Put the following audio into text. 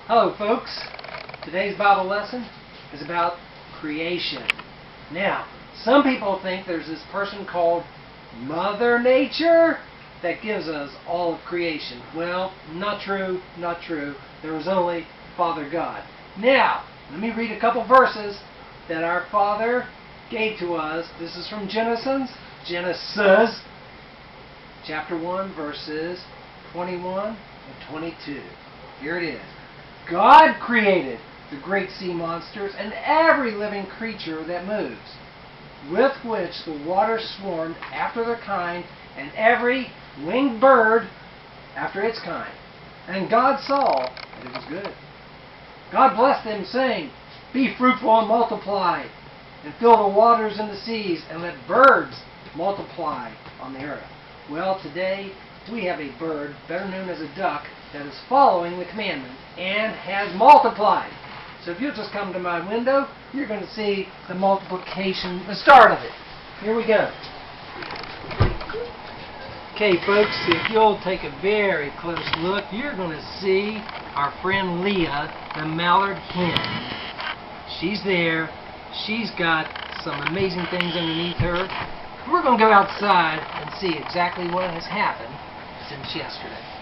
Hello folks, today's Bible lesson is about creation. Now, some people think there's this person called Mother Nature that gives us all of creation. Well, not true, not true. There was only Father God. Now, let me read a couple verses that our Father gave to us. This is from Genesis chapter 1, verses 21 and 22. Here it is. God created the great sea monsters and every living creature that moves, with which the waters swarmed after their kind, and every winged bird after its kind. And God saw that it was good. God blessed them, saying, "Be fruitful and multiply, and fill the waters and the seas, and let birds multiply on the earth." Well, today we have a bird, better known as a duck, that is following the commandment and has multiplied. So if you'll just come to my window, you're going to see the multiplication, the start of it. Here we go. Okay, folks, if you'll take a very close look, you're going to see our friend Leah, the mallard hen. She's there. She's got some amazing things underneath her. We're going to go outside and see exactly what has happened since yesterday.